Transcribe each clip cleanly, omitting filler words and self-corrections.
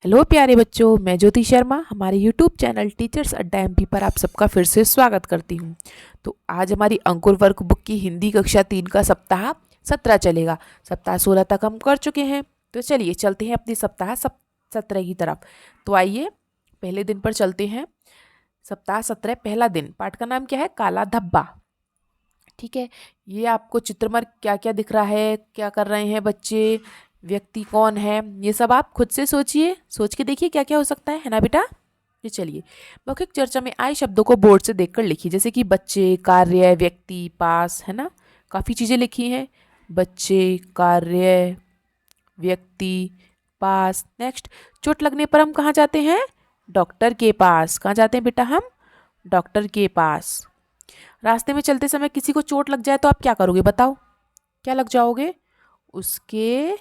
Hello प्यारे बच्चों, मैं ज्योति शर्मा हमारे यूट्यूब चैनल टीचर्स अड्डा एमपी पर आप सबका फिर से स्वागत करती हूँ। तो आज हमारी अंकुर वर्कबुक की हिंदी कक्षा 3 का सप्ताह 17 चलेगा। सप्ताह 16 तक हम कर चुके हैं। तो चलिए चलते हैं अपनी सप्ताह 17 की तरफ। तो आइए पहले दिन पर चलते हैं। सप्ताह 17 पहला दिन, पाठ का नाम क्या है? काला धब्बा। ठीक है, ये आपको चित्र में क्या क्या दिख रहा है, क्या कर रहे हैं बच्चे, व्यक्ति कौन है, ये सब आप खुद से सोचिए, सोच के देखिए क्या क्या हो सकता है ना बेटा। ये चलिए मौखिक चर्चा में आए शब्दों को बोर्ड से देखकर लिखिए, जैसे कि बच्चे, कार्य, व्यक्ति, पास, है ना। काफ़ी चीज़ें लिखी हैं। बच्चे, कार्य, व्यक्ति, पास। नेक्स्ट, चोट लगने पर हम कहाँ जाते हैं? डॉक्टर के पास। कहाँ जाते हैं बेटा हम? डॉक्टर के पास। रास्ते में चलते समय किसी को चोट लग जाए तो आप क्या करोगे? बताओ, क्या लग जाओगे? उसके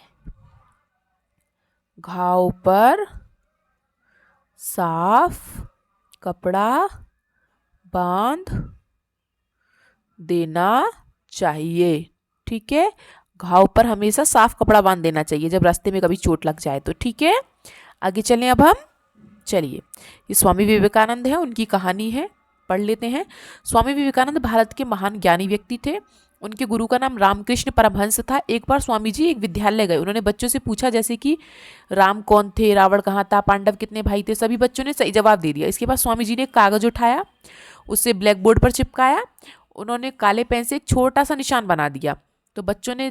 घाव पर साफ कपड़ा बांध देना चाहिए। ठीक है, घाव पर हमेशा साफ कपड़ा बांध देना चाहिए जब रास्ते में कभी चोट लग जाए तो। ठीक है, आगे चलें अब हम। चलिए, ये स्वामी विवेकानंद है, उनकी कहानी है, पढ़ लेते हैं। स्वामी विवेकानंद भारत के महान ज्ञानी व्यक्ति थे। उनके गुरु का नाम रामकृष्ण परमहंस था। एक बार स्वामी जी एक विद्यालय गए। उन्होंने बच्चों से पूछा, जैसे कि राम कौन थे, रावण कहाँ था, पांडव कितने भाई थे। सभी बच्चों ने सही जवाब दे दिया। इसके बाद स्वामी जी ने एक कागज उठाया, उसे ब्लैक बोर्ड पर चिपकाया। उन्होंने काले पेन से एक छोटा सा निशान बना दिया। तो बच्चों ने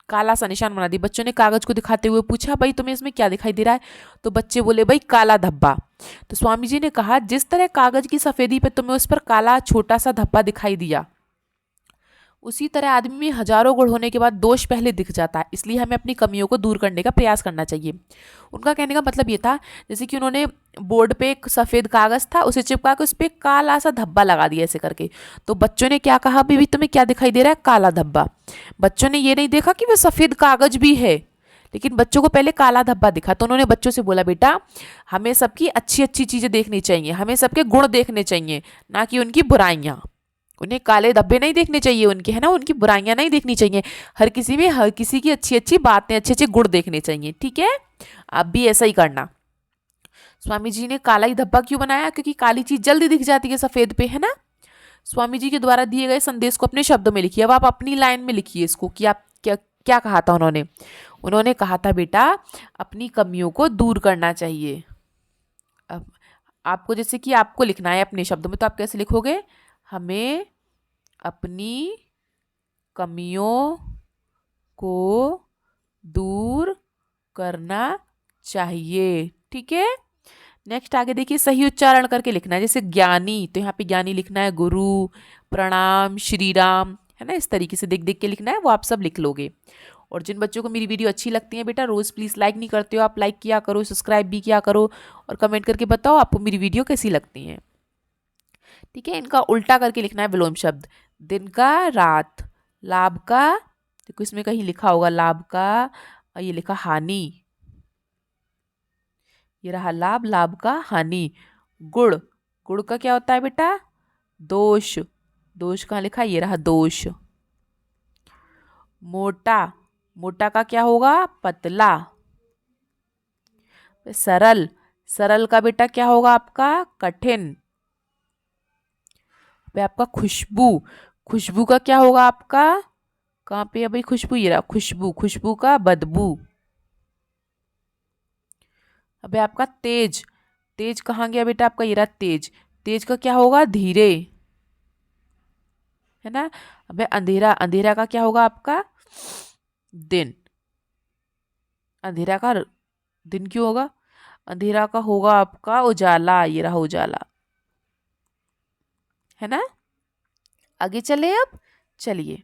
काला सा निशान बना दिया। बच्चों ने कागज को दिखाते हुए पूछा, भाई तुम्हें इसमें क्या दिखाई दे रहा है? तो बच्चे बोले, भाई काला धब्बा। तो स्वामी जी ने कहा, जिस तरह कागज की सफेदी पे तुम्हें उस पर काला छोटा सा धब्बा दिखाई दिया, उसी तरह आदमी में हजारों गुण होने के बाद दोष पहले दिख जाता है। इसलिए हमें अपनी कमियों को दूर करने का प्रयास करना चाहिए। उनका कहने का मतलब ये था, जैसे कि उन्होंने बोर्ड पे एक सफ़ेद कागज़ था, उसे चिपका के उस पर काला सा धब्बा लगा दिया ऐसे करके। तो बच्चों ने क्या कहा, बीबी तुम्हें क्या दिखाई दे रहा है? काला धब्बा। बच्चों ने ये नहीं देखा कि वह सफ़ेद कागज भी है, लेकिन बच्चों को पहले काला धब्बा दिखा। तो उन्होंने बच्चों से बोला, बेटा हमें सबकी अच्छी अच्छी चीज़ें देखनी चाहिए, हमें सबके गुण देखने चाहिए, ना कि उनकी बुराइयाँ। उन्हें काले धब्बे नहीं देखने चाहिए उनके, है ना, उनकी बुराइयां नहीं देखनी चाहिए। हर किसी में हर किसी की अच्छी अच्छी बातें, अच्छे अच्छे गुण देखने चाहिए। ठीक है, आप भी ऐसा ही करना। स्वामी जी ने काला ही धब्बा क्यों बनाया? क्योंकि काली चीज जल्दी दिख जाती है सफेद पे, है ना। स्वामी जी के द्वारा दिए गए संदेश को अपने शब्दों में लिखिए। अब आप अपनी लाइन में लिखिए इसको कि आप क्या क्या कहा था उन्होंने। उन्होंने कहा था, बेटा अपनी कमियों को दूर करना चाहिए। अब आपको, जैसे कि आपको लिखना है अपने शब्दों में, तो आप कैसे लिखोगे? हमें अपनी कमियों को दूर करना चाहिए। ठीक है, नेक्स्ट आगे देखिए, सही उच्चारण करके लिखना है। जैसे ज्ञानी, तो यहाँ पे ज्ञानी लिखना है गुरु, प्रणाम, श्री राम, है ना। इस तरीके से देख देख के लिखना है, वो आप सब लिख लोगे। और जिन बच्चों को मेरी वीडियो अच्छी लगती है बेटा, रोज़ प्लीज़ लाइक नहीं करते हो आप, लाइक किया करो, सब्सक्राइब भी किया करो, और कमेंट करके बताओ आपको मेरी वीडियो कैसी लगती है। ठीक है, इनका उल्टा करके लिखना है विलोम शब्द। दिन का रात, लाभ का, देखो इसमें कहीं लिखा होगा लाभ का, और ये लिखा हानि। ये रहा लाभ, लाभ का हानि। गुड़, गुड़ का क्या होता है बेटा? दोष, दोष कहाँ लिखा? ये रहा दोष। मोटा, मोटा का क्या होगा? पतला। सरल, सरल का बेटा क्या होगा आपका? कठिन। पे आपका खुशबू, खुशबू का क्या होगा आपका? कहाँ पे है भाई खुशबू? ये रहा खुशबू, खुशबू का बदबू। अबे आपका तेज, तेज कहाँ गया बेटा आपका? ये रहा तेज, तेज का क्या होगा? धीरे, है ना। अबे अंधेरा, अंधेरा का क्या होगा आपका? दिन। अंधेरा का दिन क्यों होगा? अंधेरा का होगा आपका उजाला, ये रहा उजाला, है ना। आगे चले अब। चलिए,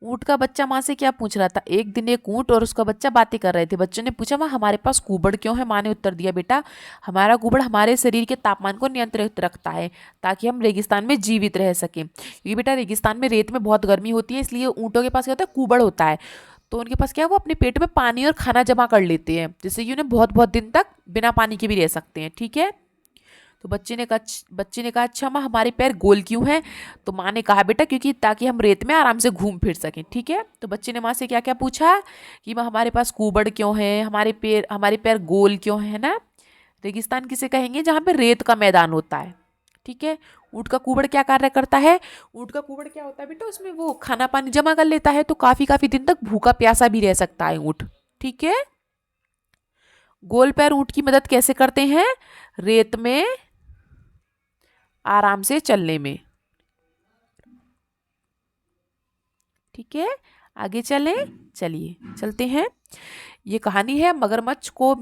ऊंट का बच्चा माँ से क्या पूछ रहा था? एक दिन एक ऊंट और उसका बच्चा बातें कर रहे थे। बच्चों ने पूछा, माँ हमारे पास कुबड़ क्यों है? माँ ने उत्तर दिया, बेटा हमारा कुबड़ हमारे शरीर के तापमान को नियंत्रित रखता है, ताकि हम रेगिस्तान में जीवित रह सकें। क्योंकि बेटा रेगिस्तान में रेत में बहुत गर्मी होती है, इसलिए ऊँटों के पास क्या होता है? कुबड़ होता है। तो उनके पास क्या है, वो अपने पेट में पानी और खाना जमा कर लेते हैं, जिससे कि उन्हें बहुत बहुत दिन तक बिना पानी के भी रह सकते हैं। ठीक है, तो बच्चे ने कहा अच्छा माँ हमारे पैर गोल क्यों हैं? तो माँ ने कहा बेटा क्योंकि ताकि हम रेत में आराम से घूम फिर सकें। ठीक है, तो बच्चे ने माँ से क्या क्या पूछा कि माँ हमारे पास कुबड़ क्यों है, हमारे पैर गोल क्यों है ना। रेगिस्तान किसे कहेंगे? जहाँ पे रेत का मैदान होता है। ठीक है, ऊँट का कुबड़ क्या कार्य करता है? ऊँट का कुबड़ क्या होता है बेटा, उसमें वो खाना पानी जमा कर लेता है, तो काफी काफी दिन तक भूखा प्यासा भी रह सकता है ऊँट। ठीक है, गोल पैर ऊँट की मदद कैसे करते हैं? रेत में आराम से चलने में। ठीक है, आगे चलें, चलिए चलते हैं। ये कहानी है मगरमच्छ को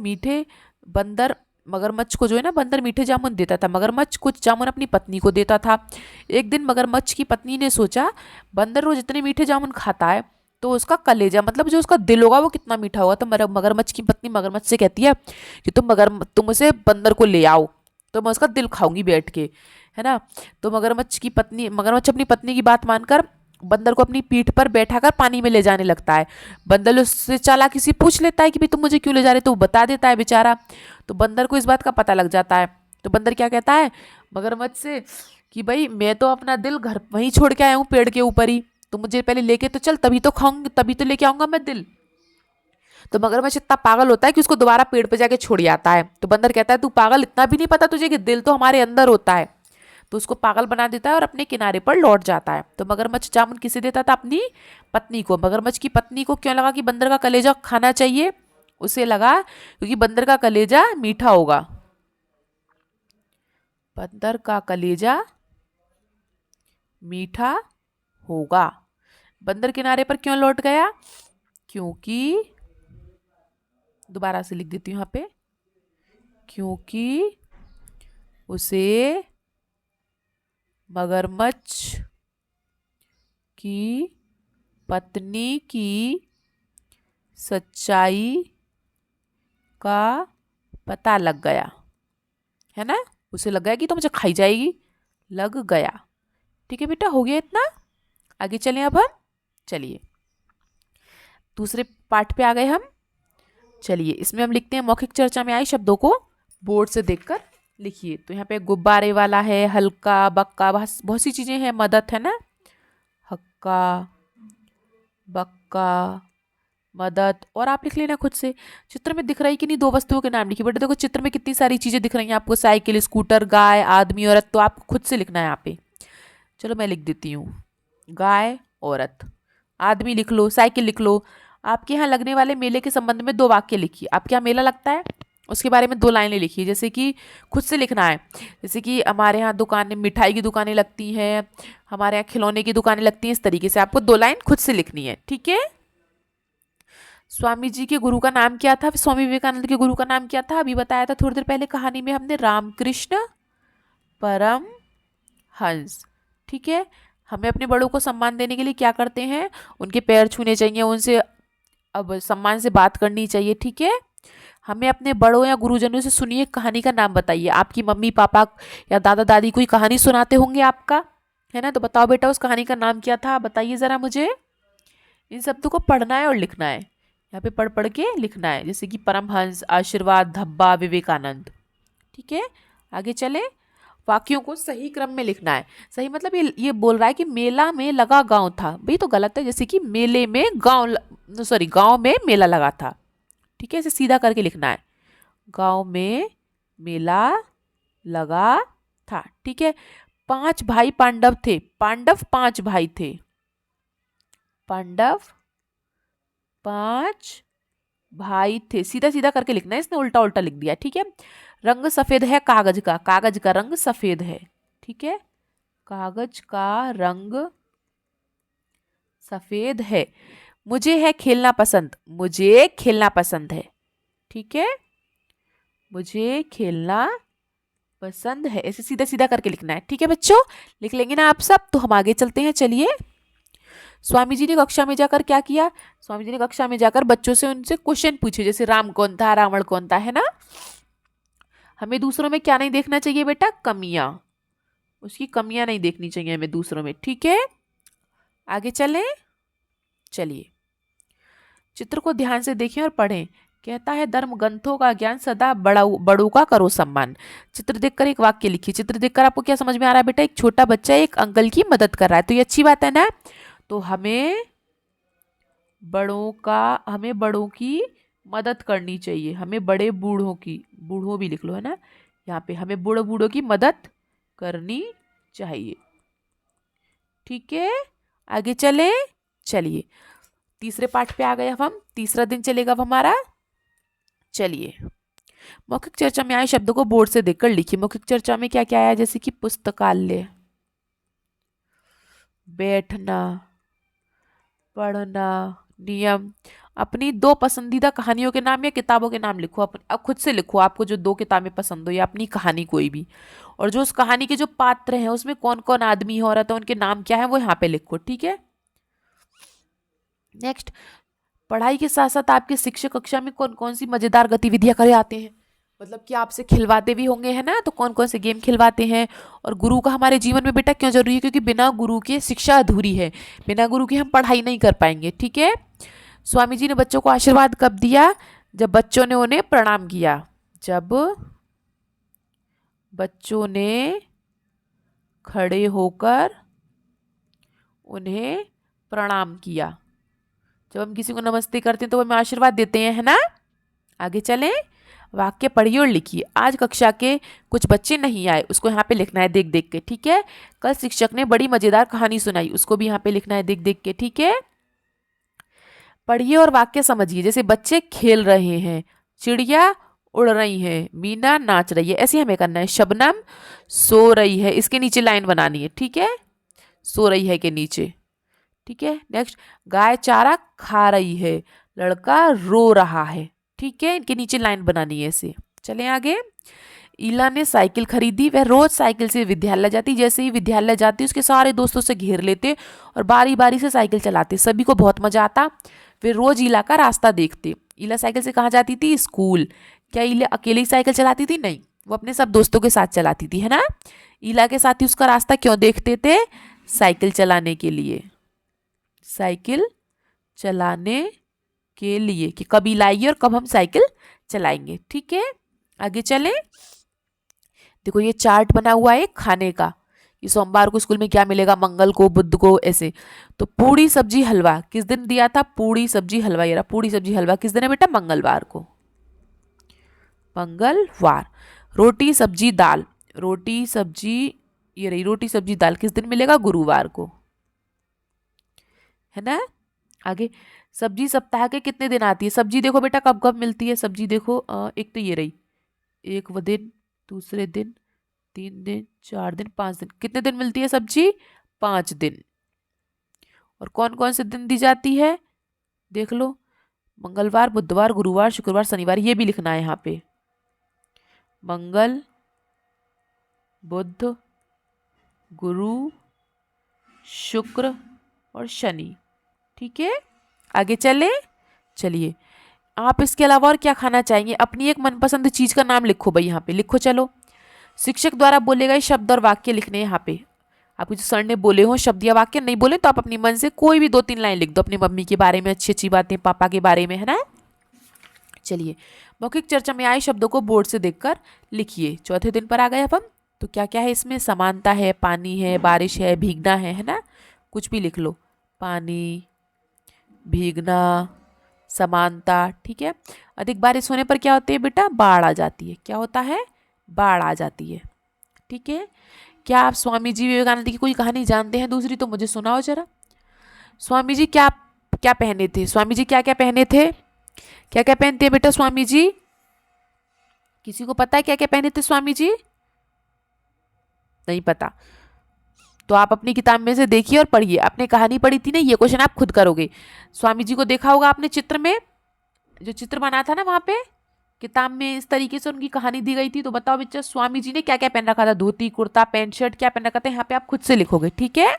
जो है ना बंदर मीठे जामुन देता था। मगरमच्छ कुछ जामुन अपनी पत्नी को देता था। एक दिन मगरमच्छ की पत्नी ने सोचा बंदर रोज इतने मीठे जामुन खाता है तो उसका कलेजा मतलब जो उसका दिल होगा वो कितना मीठा होगा। तो मगरमच्छ की पत्नी मगरमच्छ से कहती है कि तुम उसे बंदर को ले आओ तो मैं उसका दिल खाऊंगी बैठ के, है ना। तो मगरमच्छ अपनी पत्नी की बात मानकर बंदर को अपनी पीठ पर बैठाकर पानी में ले जाने लगता है। बंदर उससे चालाकी से पूछ लेता है कि भाई तुम मुझे क्यों ले जा रहे, तो वो बता देता है बेचारा। तो बंदर को इस बात का पता लग जाता है। तो बंदर क्या कहता है मगरमच्छ से कि भाई मैं तो अपना दिल घर वहीं छोड़ के आया हूँ पेड़ के ऊपर ही, तो मुझे पहले लेके तो चल, तभी तो खाऊंगी, तभी तो लेके आऊंगा मैं दिल। तो मगरमच्छ इतना पागल होता है कि उसको दोबारा पेड़ पे जाके छोड़ आता है। तो बंदर कहता है तू पागल, इतना भी नहीं पता तुझे कि दिल तो हमारे अंदर होता है। तो उसको पागल बना देता है और अपने किनारे पर लौट जाता है। तो मगरमच्छ जामुन किसे देता था? अपनी पत्नी को। मगरमच्छ की पत्नी को क्यों लगा कि बंदर का कलेजा खाना चाहिए? उसे लगा क्योंकि बंदर का कलेजा मीठा होगा। बंदर का कलेजा मीठा होगा। बंदर किनारे पर क्यों लौट गया? क्योंकि दोबारा से लिख देती हूं यहाँ पे, क्योंकि उसे मगरमच्छ की पत्नी की सच्चाई का पता लग गया, है ना। उसे लग गया कि तो मुझे खाई जाएगी, लग गया। ठीक है बेटा, हो गया इतना। आगे चलें अब हम, चलिए दूसरे पार्ट पे आ गए हम। चलिए इसमें हम लिखते हैं मौखिक चर्चा में आए शब्दों को बोर्ड से देखकर लिखिए। तो यहाँ पे गुब्बारे वाला है, हल्का, बक्का, बहुत सी चीजें हैं, मदद है ना, हक्का, बक्का, मदद। और आप लिख लेना खुद से। चित्र में दिख रही कि नहीं, दो वस्तुओं के नाम लिखिए बेटा। देखो चित्र में कितनी सारी चीजें दिख रही हैं आपको, साइकिल, स्कूटर, गाय, आदमी, औरत। तो आपको खुद से लिखना है यहाँ पे। चलो मैं लिख देती हूँ, गाय, औरत, आदमी लिख लो, साइकिल लिख लो। आपके यहाँ लगने वाले मेले के संबंध में 2 वाक्य लिखिए। आपके यहाँ मेला लगता है उसके बारे में 2 लाइनें लिखिए, जैसे कि खुद से लिखना है। जैसे कि हमारे यहाँ दुकानें, मिठाई की दुकानें लगती हैं, हमारे यहाँ खिलौने की दुकानें लगती हैं। इस तरीके से आपको 2 लाइन खुद से लिखनी है। ठीक है। स्वामी जी के गुरु का नाम क्या था? स्वामी विवेकानंद के गुरु का नाम क्या था? अभी बताया था थोड़ी देर पहले कहानी में हमने, रामकृष्ण परम हंस। ठीक है। हमें अपने बड़ों को सम्मान देने के लिए क्या करते हैं? उनके पैर छूने चाहिए, उनसे अब सम्मान से बात करनी चाहिए। ठीक है। हमें अपने बड़ों या गुरुजनों से सुनिए, कहानी का नाम बताइए। आपकी मम्मी पापा या दादा दादी कोई कहानी सुनाते होंगे आपका, है ना। तो बताओ बेटा उस कहानी का नाम क्या था, बताइए जरा मुझे। इन शब्दों को पढ़ना है और लिखना है। यहाँ पे पढ़ पढ़ के लिखना है, जैसे कि परमहंस, आशीर्वाद, धब्बा, विवेकानंद। ठीक है। आगे चले। वाक्यों को सही क्रम में लिखना है। सही मतलब ये बोल रहा है कि मेला में लगा गांव था, भाई तो गलत है। जैसे कि मेले में गांव में मेला लगा था। ठीक है, इसे सीधा करके लिखना है, गांव में मेला लगा था। ठीक है। 5 भाई पांडव थे, पांडव 5 भाई थे, पांडव 5 भाई थे। सीधा सीधा करके लिखना है, इसने उल्टा उल्टा लिख दिया। ठीक है। रंग सफेद है कागज का, कागज का रंग सफेद है। ठीक है, कागज का रंग सफेद है। मुझे है खेलना पसंद, मुझे खेलना पसंद है। ठीक है, मुझे खेलना पसंद है। ऐसे सीधा सीधा करके लिखना है। ठीक है बच्चों, लिख लेंगे ना आप सब। तो हम आगे चलते हैं, चलिए। स्वामी जी ने कक्षा में जाकर क्या किया? स्वामी जी ने कक्षा में जाकर बच्चों से उनसे क्वेश्चन पूछे, जैसे राम कौन था, रावण कौन था, है ना। हमें दूसरों में क्या नहीं देखना चाहिए बेटा? कमियां। उसकी कमियां नहीं देखनी चाहिए हमें दूसरों में। ठीक है, आगे चलें, चलिए। चित्र को ध्यान से देखें और पढ़ें। कहता है धर्म ग्रंथों का ज्ञान सदा बड़ों का करो सम्मान। चित्र देखकर एक वाक्य लिखिए। चित्र देखकर आपको क्या समझ में आ रहा है बेटा? एक छोटा बच्चा एक अंकल की मदद कर रहा है, तो ये अच्छी बात है ना। तो हमें बड़ों की मदद करनी चाहिए। हमें बड़े बूढ़ों की, बूढ़ों भी लिख लो है ना यहाँ पे, हमें बूढ़ों बूढ़ों की मदद करनी चाहिए। ठीक है, आगे चले। चलिए तीसरे पाठ पे आ गए अब हम। तीसरा दिन चलेगा अब हमारा। चलिए मौखिक चर्चा में आए शब्दों को बोर्ड से देखकर लिखिए। मौखिक चर्चा में क्या क्या आया? जैसे कि पुस्तकालय, बैठना, पढ़ना, नियम। अपनी दो पसंदीदा कहानियों के नाम या किताबों के नाम लिखो। अब खुद से लिखो, आपको जो दो किताबें पसंद हो या अपनी कहानी कोई भी, और जो उस कहानी के जो पात्र हैं उसमें कौन कौन आदमी है, औरत है, उनके नाम क्या है वो यहाँ पे लिखो। ठीक है। नेक्स्ट, पढ़ाई के साथ साथ आपके शिक्षक कक्षा में कौन कौन सी मजेदार गतिविधियां करे आते हैं? मतलब कि आपसे खिलवाते भी होंगे है ना, तो कौन कौन से गेम खिलवाते हैं। और गुरु का हमारे जीवन में बेटा क्यों जरूरी है? क्योंकि बिना गुरु के शिक्षा अधूरी है, बिना गुरु के हम पढ़ाई नहीं कर पाएंगे। ठीक है। स्वामी जी ने बच्चों को आशीर्वाद कब दिया? जब बच्चों ने उन्हें प्रणाम किया। जब बच्चों ने खड़े होकर उन्हें प्रणाम किया। जब हम किसी को नमस्ते करते हैं तो वो हमें आशीर्वाद देते हैं, है ना। आगे चलें। वाक्य पढ़िए और लिखिए। आज कक्षा के कुछ बच्चे नहीं आए, उसको यहाँ पे लिखना है देख देख के। ठीक है। कल शिक्षक ने बड़ी मजेदार कहानी सुनाई, उसको भी यहाँ पे लिखना है देख देख के। ठीक है। पढ़िए और वाक्य समझिए। जैसे बच्चे खेल रहे हैं, चिड़िया उड़ रही है, मीना नाच रही है, ऐसे हमें करना है। शबनम सो रही है, इसके नीचे लाइन बनानी है। ठीक है, सो रही है के नीचे। ठीक है। नेक्स्ट, गाय चारा खा रही है, लड़का रो रहा है। ठीक है, इनके नीचे लाइन बनानी है ऐसे। चलें आगे। ईला ने साइकिल खरीदी, वह रोज साइकिल से विद्यालय जाती। जैसे ही विद्यालय जाती उसके सारे दोस्तों से घेर लेते और बारी बारी से साइकिल चलाते। सभी को बहुत मजा आता। वे रोज ईला का रास्ता देखते। ईला साइकिल से कहाँ जाती थी? स्कूल। क्या ईला अकेले ही साइकिल चलाती थी? नहीं, वो अपने सब दोस्तों के साथ चलाती थी, है ना। ईला के साथ ही उसका रास्ता क्यों देखते थे? साइकिल चलाने के लिए। साइकिल चलाने के लिए कि कब ईला आएगी और कब हम साइकिल चलाएंगे। ठीक है, आगे चलें। देखो ये चार्ट बना हुआ है खाने का, कि सोमवार को स्कूल में क्या मिलेगा, मंगल को, बुध को, ऐसे। तो पूड़ी सब्जी हलवा किस दिन दिया था? पूड़ी सब्जी हलवा, ये रहा पूड़ी सब्जी हलवा किस दिन है बेटा? मंगलवार को, मंगलवार। रोटी सब्जी दाल, रोटी सब्जी, ये रही रोटी सब्जी दाल किस दिन मिलेगा? गुरुवार को, है ना। आगे, सब्जी सप्ताह के कितने दिन आती है? सब्जी देखो बेटा कब कब मिलती है सब्जी। देखो एक तो ये रही, एक वो दिन, दूसरे दिन, 3 दिन, 4 दिन, 5 दिन। कितने दिन मिलती है सब्जी? 5 दिन। और कौन कौन से दिन दी जाती है? देख लो, मंगलवार, बुधवार, गुरुवार, शुक्रवार, शनिवार। ये भी लिखना है यहाँ पे, मंगल, बुध, गुरु, शुक्र और शनि। ठीक है, आगे चले। चलिए, आप इसके अलावा और क्या खाना चाहेंगे? अपनी एक मनपसंद चीज का नाम लिखो भाई, यहाँ पे लिखो। चलो, शिक्षक द्वारा बोले गए शब्द और वाक्य लिखने हैं यहाँ पे। आपको जो सर ने बोले हो शब्द या वाक्य, नहीं बोले तो आप अपनी मन से कोई भी 2-3 लाइन लिख दो अपनी मम्मी के बारे में, अच्छी अच्छी बातें, पापा के बारे में, है ना। चलिए, मौखिक चर्चा में आए शब्दों को बोर्ड से देखकर लिखिए। चौथे दिन पर आ गए अब हम। तो क्या क्या है इसमें? समानता है, पानी है, बारिश है, भीगना है ना। कुछ भी लिख लो, पानी, भीगना, समानता। ठीक है। अधिक बारिश होने पर क्या होती है बेटा? बाढ़ आ जाती है। क्या होता है? बाढ़ आ जाती है। ठीक है। क्या आप स्वामी जी विवेकानंद की कोई कहानी जानते हैं? दूसरी तो मुझे सुनाओ जरा। स्वामी जी क्या क्या पहने थे? स्वामी जी क्या क्या पहने थे? क्या क्या पहनते हैं बेटा स्वामी जी? किसी को पता है क्या क्या पहने थे स्वामी जी? नहीं पता, तो आप अपनी किताब में से देखिए और पढ़िए। आपने कहानी पढ़ी थी ना, ये क्वेश्चन आप खुद करोगे। स्वामी जी को देखा होगा आपने चित्र में, जो चित्र बना था ना वहां पे किताब में, इस तरीके से उनकी कहानी दी गई थी। तो बताओ बच्चा, स्वामी जी ने क्या क्या पहन रखा था? धोती, कुर्ता, पैंट, शर्ट, क्या पहन रखा था? यहाँ पे आप खुद से लिखोगे। ठीक है,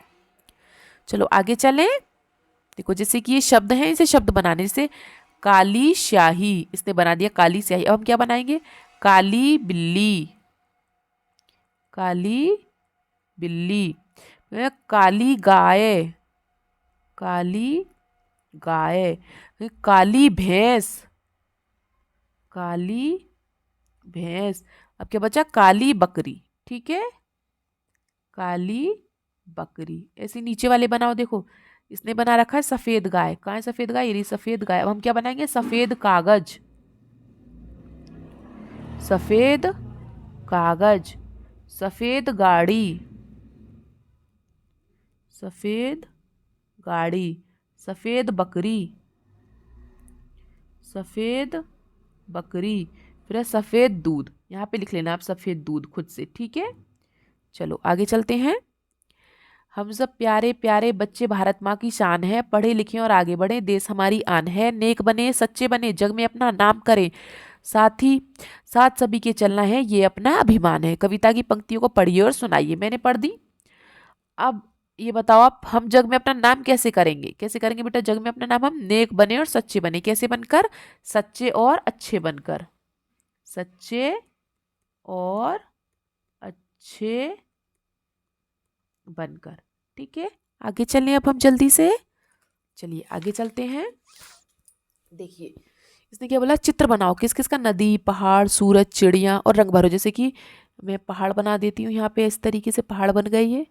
चलो आगे चलें। देखो, जैसे कि ये शब्द हैं, इसे शब्द बनाने से काली स्याही, इसने बना दिया काली स्याही। अब हम क्या बनाएंगे? काली बिल्ली, काली बिल्ली, काली गाय, काली गाय, काली भैंस, काली भैंस। अब क्या बचा, काली बकरी। ठीक है, काली बकरी। ऐसे नीचे वाले बनाओ, देखो इसने बना रखा है सफेद गाय। कहाँ है सफेद गाय, ये रही सफेद गाय। अब हम क्या बनाएंगे, सफेद कागज, सफेद कागज, सफेद गाड़ी, सफेद गाड़ी, सफेद बकरी, सफेद बकरी, फिर है सफेद दूध। यहाँ पे लिख लेना आप सफेद दूध खुद से। ठीक है, चलो आगे चलते हैं। हम सब प्यारे प्यारे बच्चे भारत माँ की शान है, पढ़े लिखे और आगे बढ़े, देश हमारी आन है, नेक बने सच्चे बने, जग में अपना नाम करें, साथ ही साथ सभी के चलना है, ये अपना अभिमान है। कविता की पंक्तियों को पढ़िए और सुनाइए। मैंने पढ़ दी। अब ये बताओ आप, हम जग में अपना नाम कैसे करेंगे, कैसे करेंगे बेटा जग में अपना नाम, हम नेक बने और सच्चे बने। कैसे बनकर, सच्चे और अच्छे बनकर, सच्चे और अच्छे बनकर। ठीक है, आगे चलें अब हम जल्दी से। चलिए आगे चलते हैं। देखिए इसने क्या बोला, चित्र बनाओ किस किस का, नदी, पहाड़, सूरज, चिड़िया और रंग भरो। जैसे कि मैं पहाड़ बना देती हूँ, यहाँ पे इस तरीके से पहाड़ बन गई है।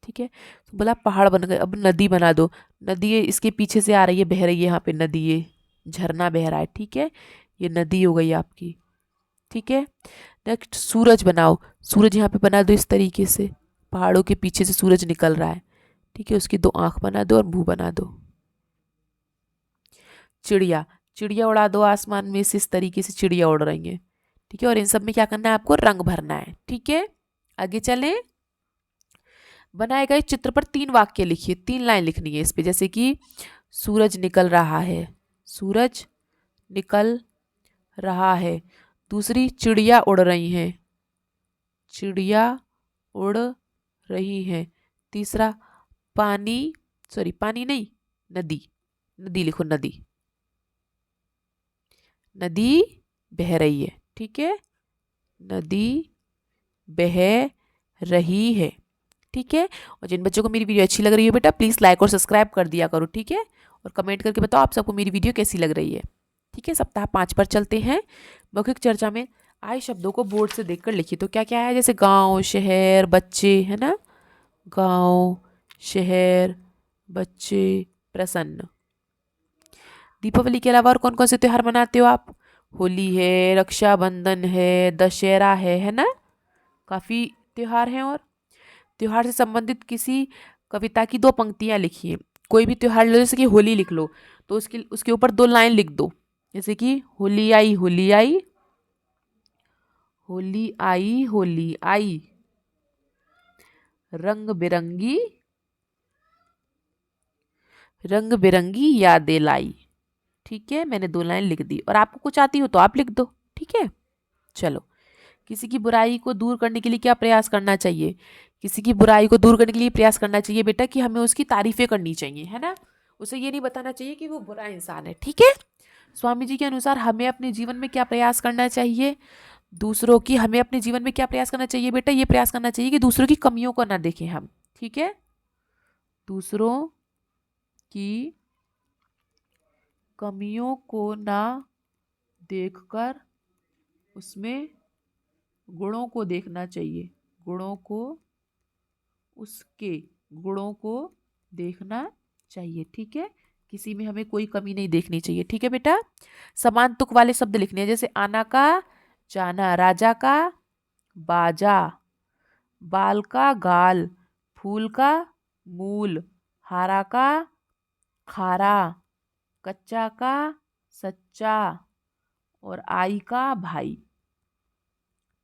ठीक है, तो बोला पहाड़ बन गए। अब नदी बना दो, नदी इसके पीछे से आ रही है, बह रही है, यहाँ पे नदी, ये झरना बह रहा है। ठीक है, ये नदी हो गई आपकी। ठीक है, नेक्स्ट सूरज बनाओ, सूरज यहाँ पे बना दो इस तरीके से, पहाड़ों के पीछे से सूरज निकल रहा है। ठीक है, उसकी 2 आंख बना दो और मुंह बना दो। चिड़िया, चिड़िया उड़ा दो आसमान में से, इस तरीके से चिड़िया उड़ रही है। ठीक है, और इन सब में क्या करना है आपको, रंग भरना है। ठीक है, आगे चलें। बनाए गए चित्र पर 3 वाक्य लिखिए, 3 लाइन लिखनी है इस पे। जैसे कि सूरज निकल रहा है, सूरज निकल रहा है। दूसरी, चिड़िया उड़ रही हैं, चिड़िया उड़ रही हैं। तीसरा, पानी, सॉरी पानी नहीं, नदी, नदी लिखो, नदी, नदी बह रही है। ठीक है, नदी बह रही है। ठीक है, और जिन बच्चों को मेरी वीडियो अच्छी लग रही है बेटा, प्लीज़ लाइक और सब्सक्राइब कर दिया करो। ठीक है, और कमेंट करके बताओ आप सबको मेरी वीडियो कैसी लग रही है। ठीक है, सप्ताह 5 पर चलते हैं। मौखिक चर्चा में आए शब्दों को बोर्ड से देखकर लिखिए। तो क्या क्या है, जैसे गांव, शहर, बच्चे, है ना, गांव, शहर, बच्चे, प्रसन्न। दीपावली के अलावा और कौन कौन से त्योहार मनाते हो आप, होली है, रक्षाबंधन है, दशहरा है ना, काफ़ी त्योहार हैं। और त्योहार से संबंधित किसी कविता की 2 पंक्तियां लिखिए। कोई भी त्योहार लो, जैसे कि होली लिख लो, तो उसके ऊपर 2 लाइन लिख दो। जैसे कि होली आई, होली आई, होली आई, होली आई, रंग बिरंगी, रंग बिरंगी यादें लाई। ठीक है, मैंने 2 लाइन लिख दी, और आपको कुछ आती हो तो आप लिख दो। ठीक है, चलो। किसी की बुराई को दूर करने के लिए क्या प्रयास करना चाहिए, किसी की बुराई को दूर करने के लिए प्रयास करना चाहिए बेटा कि हमें उसकी तारीफें करनी चाहिए, है ना, उसे ये नहीं बताना चाहिए कि वो बुरा इंसान है। ठीक है, स्वामी जी के अनुसार हमें अपने जीवन में क्या प्रयास करना चाहिए, दूसरों की, हमें अपने जीवन में क्या प्रयास करना चाहिए बेटा, ये प्रयास करना चाहिए कि दूसरों की कमियों को ना देखें हम। ठीक है, दूसरों की कमियों को ना देखकर उसमें गुणों को देखना चाहिए, गुणों को, उसके गुणों को देखना चाहिए। ठीक है, किसी में हमें कोई कमी नहीं देखनी चाहिए। ठीक है बेटा, समान तुक वाले शब्द लिखने हैं। जैसे आना का जाना, राजा का बाजा, बाल का गाल, फूल का मूल, हारा का खारा, कच्चा का सच्चा, और आई का भाई।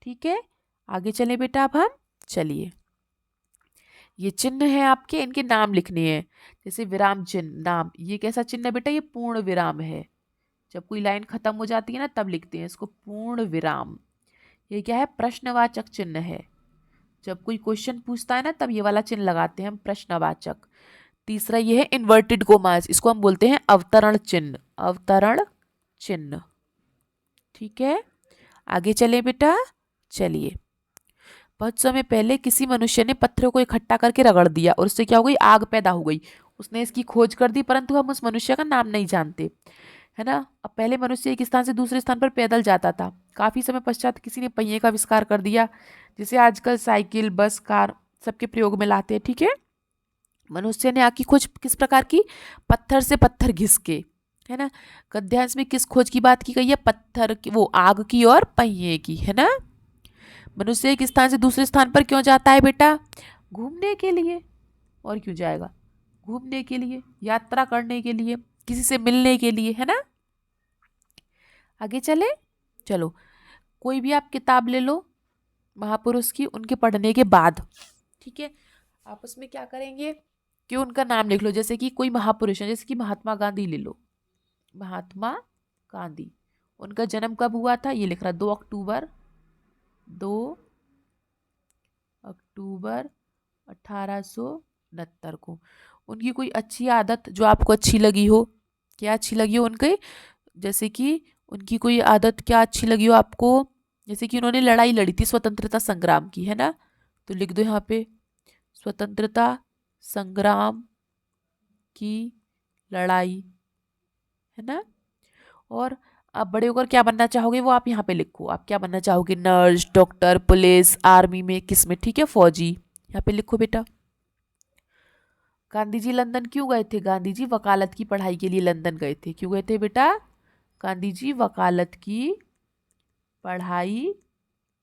ठीक है, आगे चले बेटा अब हम। चलिए, ये चिन्ह है आपके, इनके नाम लिखने हैं। जैसे विराम चिन्ह, नाम, ये कैसा चिन्ह है बेटा, ये पूर्ण विराम है। जब कोई लाइन खत्म हो जाती है ना, तब लिखते हैं इसको पूर्ण विराम। ये क्या है, प्रश्नवाचक चिन्ह है। जब कोई क्वेश्चन पूछता है ना, तब ये वाला चिन्ह लगाते हैं हम, प्रश्नवाचक। तीसरा ये है इन्वर्टेड कोमास, इसको हम बोलते हैं अवतरण चिन्ह, अवतरण चिन्ह। ठीक है, आगे चले बेटा। चलिए, बहुत समय पहले किसी मनुष्य ने पत्थरों को इकट्ठा करके रगड़ दिया और उससे क्या हो गई, आग पैदा हो गई। उसने इसकी खोज कर दी, परंतु हम उस मनुष्य का नाम नहीं जानते, है ना। अब पहले मनुष्य एक स्थान से दूसरे स्थान पर पैदल जाता था। काफी समय पश्चात किसी ने पहिए का आविष्कार कर दिया, जिसे आजकल साइकिल, बस, कार सबके प्रयोग में लाते हैं। ठीक है। मनुष्य ने आग की खोज किस प्रकार की? पत्थर से पत्थर घिस के, है ना। गद्यांश में किस खोज की बात की गई है? पत्थर की, वो आग की और पहिए की, है ना। मनुष्य एक स्थान से दूसरे स्थान पर क्यों जाता है बेटा? घूमने के लिए। और क्यों जाएगा? घूमने के लिए, यात्रा करने के लिए, किसी से मिलने के लिए, है ना। आगे चले, चलो कोई भी आप किताब ले लो महापुरुष की, उनके पढ़ने के बाद, ठीक है, आप उसमें क्या करेंगे कि उनका नाम लिख लो। जैसे कि कोई महापुरुष है, जैसे कि महात्मा गांधी ले लो। महात्मा गांधी, उनका जन्म कब हुआ था? ये लिख रहा 2 अक्टूबर 1869 को। उनकी कोई अच्छी आदत जो आपको अच्छी लगी हो, क्या अच्छी लगी हो उनके? जैसे कि उनकी कोई आदत क्या अच्छी लगी हो आपको? जैसे कि उन्होंने लड़ाई लड़ी थी स्वतंत्रता संग्राम की, है ना। तो लिख दो यहाँ पे स्वतंत्रता संग्राम की लड़ाई, है ना। और आप बड़े होकर क्या बनना चाहोगे वो आप यहाँ पे लिखो। आप क्या बनना चाहोगे? नर्स, डॉक्टर, पुलिस, आर्मी में, किस में? ठीक है, फौजी। यहाँ पे लिखो बेटा। गांधी जी लंदन क्यों गए थे? गांधी जी वकालत की पढ़ाई के लिए लंदन गए थे। क्यों गए थे बेटा? गांधी जी वकालत की पढ़ाई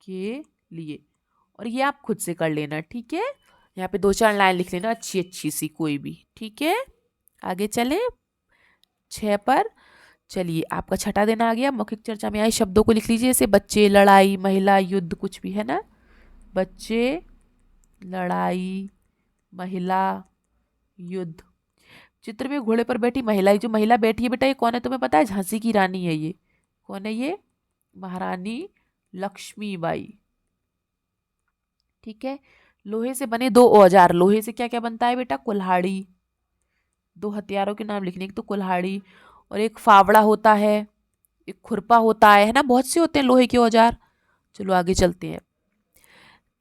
के लिए। और ये आप खुद से कर लेना, ठीक है। यहाँ पे 2-4 लाइन लिख लेना, अच्छी अच्छी सी कोई भी, ठीक है। आगे चले 6 पर। चलिए, आपका छठा दिन आ गया। मौखिक चर्चा में आए शब्दों को लिख लीजिए, जैसे बच्चे, लड़ाई, महिला, युद्ध, कुछ भी, है ना। बच्चे, लड़ाई, महिला, युद्ध। चित्र में घोड़े पर बैठी महिला, जो महिला बैठी है बेटा, ये कौन है तुम्हें पता है? झांसी की रानी है ये। कौन है ये? महारानी लक्ष्मीबाई। ठीक है। लोहे से बने 2 औजार। लोहे से क्या क्या बनता है बेटा? कुल्हाड़ी। 2 हथियारों के नाम लिखने, एक तो कुल्हाड़ी और एक फावड़ा होता है, एक खुरपा होता है ना। बहुत से होते हैं लोहे के औजार। चलो आगे चलते हैं।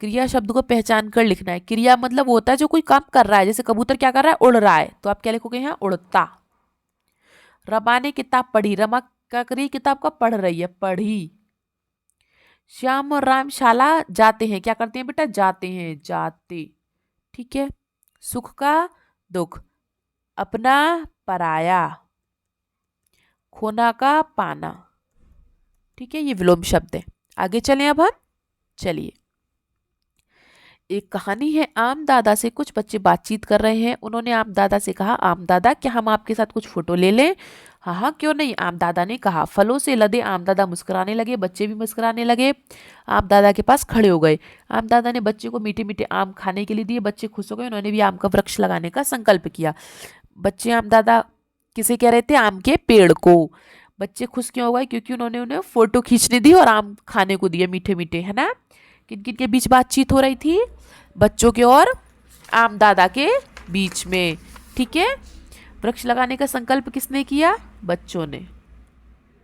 क्रिया शब्द को पहचान कर लिखना है। क्रिया मतलब वो होता है जो कोई काम कर रहा है, जैसे कबूतर क्या कर रहा है? उड़ रहा है, तो आप क्या लिखोगे यहाँ? उड़ता। रमा ने किताब पढ़ी। रमा क्या करी? किताब का पढ़ रही है, पढ़ी। श्याम और राम शाला जाते हैं। क्या करते हैं बेटा? जाते हैं, जाते। ठीक है। सुख का दुख, अपना, पराया, खोना का पाना। ठीक है, ये विलोम शब्द है। आगे चलें अब हम। चलिए, एक कहानी है। आम दादा से कुछ बच्चे बातचीत कर रहे हैं। उन्होंने आम दादा से कहा, आम दादा क्या हम आपके साथ कुछ फोटो ले लें? हाँ हाँ, क्यों नहीं, आम दादा ने कहा। फलों से लदे आम दादा मुस्कुराने लगे, बच्चे भी मुस्कुराने लगे। आम दादा के पास खड़े हो गए। आम दादा ने बच्चे को मीठे मीठे आम खाने के लिए दिए। बच्चे खुश हो गए, उन्होंने भी आम का वृक्ष लगाने का संकल्प किया। बच्चे आम दादा किसे कह रहे थे? आम के पेड़ को। बच्चे खुश क्यों हो गए? क्योंकि उन्होंने उन्हें फोटो खींचने दी और आम खाने को दिए मीठे मीठे, है ना। किन किन के बीच बातचीत हो रही थी? बच्चों के और आम दादा के बीच में। ठीक है। वृक्ष लगाने का संकल्प किसने किया? बच्चों ने।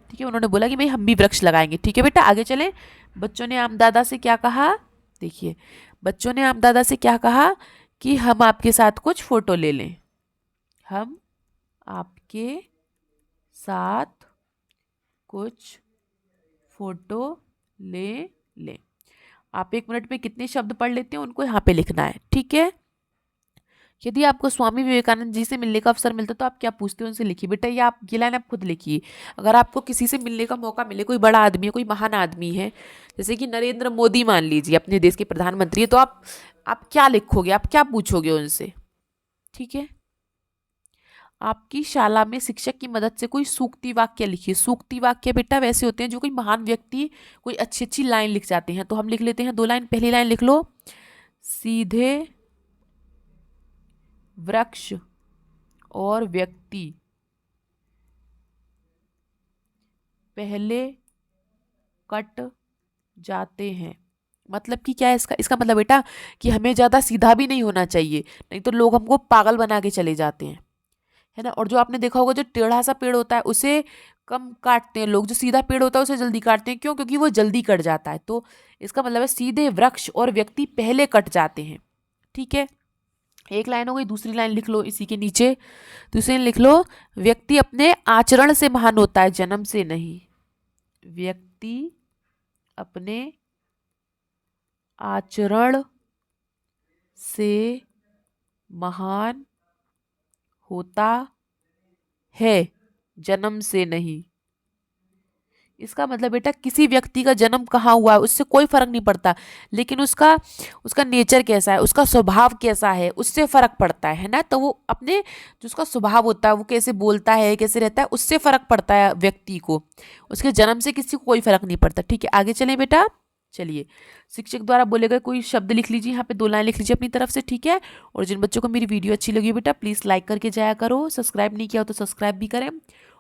ठीक है, उन्होंने बोला कि भाई हम भी वृक्ष लगाएंगे। ठीक है बेटा, आगे चलें। बच्चों ने आम दादा से क्या कहा? देखिए, बच्चों ने आम दादा से क्या कहा कि हम आपके साथ कुछ फोटो ले लें। हम आपके साथ कुछ फोटो ले लें। आप 1 मिनट में कितने शब्द पढ़ लेते हैं उनको यहाँ पे लिखना है, ठीक है। यदि आपको स्वामी विवेकानंद जी से मिलने का अवसर मिलता तो आप क्या पूछते हो? उनसे लिखिए बेटा। ये आप ये लाइन आप खुद लिखिए। अगर आपको किसी से मिलने का मौका मिले, कोई बड़ा आदमी है, कोई महान आदमी है, जैसे कि नरेंद्र मोदी मान लीजिए, अपने देश के प्रधानमंत्री है, तो आप क्या लिखोगे? आप क्या पूछोगे उनसे? ठीक है। आपकी शाला में शिक्षक की मदद से कोई सूक्ति वाक्य लिखिए। सूक्ति वाक्य बेटा वैसे होते हैं जो कोई महान व्यक्ति कोई अच्छी अच्छी लाइन लिख जाते हैं। तो हम लिख लेते हैं 2 लाइन। पहली लाइन लिख लो, सीधे वृक्ष और व्यक्ति पहले कट जाते हैं। मतलब कि क्या है इसका मतलब बेटा कि हमें ज्यादा सीधा भी नहीं होना चाहिए, नहीं तो लोग हमको पागल बना के चले जाते हैं, है ना। और जो आपने देखा होगा, जो टेढ़ा सा पेड़ होता है उसे कम काटते हैं लोग, जो सीधा पेड़ होता है उसे जल्दी काटते हैं। क्यों? क्योंकि वो जल्दी कट जाता है। तो इसका मतलब है सीधे वृक्ष और व्यक्ति पहले कट जाते हैं। ठीक है। एक लाइन हो गई, दूसरी लाइन लिख लो इसी के नीचे। दूसरी लाइन लिख लो, व्यक्ति अपने आचरण से महान होता है, जन्म से नहीं। व्यक्ति अपने आचरण से महान होता है, जन्म से नहीं। इसका मतलब बेटा किसी व्यक्ति का जन्म कहाँ हुआ है उससे कोई फर्क नहीं पड़ता, लेकिन उसका उसका नेचर कैसा है, उसका स्वभाव कैसा है, उससे फर्क पड़ता है ना। तो वो अपने जो उसका स्वभाव होता है, वो कैसे बोलता है, कैसे रहता है, उससे फर्क पड़ता है व्यक्ति को। उसके जन्म से किसी को कोई फर्क नहीं पड़ता। ठीक है, आगे चलें बेटा। चलिए, शिक्षक द्वारा बोले गए कोई शब्द लिख लीजिए, यहाँ पे 2 लाइन लिख लीजिए अपनी तरफ से। ठीक है, और जिन बच्चों को मेरी वीडियो अच्छी लगी बेटा प्लीज़ लाइक करके जाया करो, सब्सक्राइब नहीं किया हो तो सब्सक्राइब भी करें,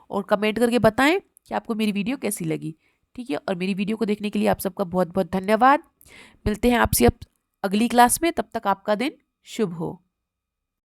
और कमेंट करके बताएं कि आपको मेरी वीडियो कैसी लगी। ठीक है, और मेरी वीडियो को देखने के लिए आप सबका बहुत बहुत धन्यवाद। मिलते हैं आपसे अब अगली क्लास में, तब तक आपका दिन शुभ हो।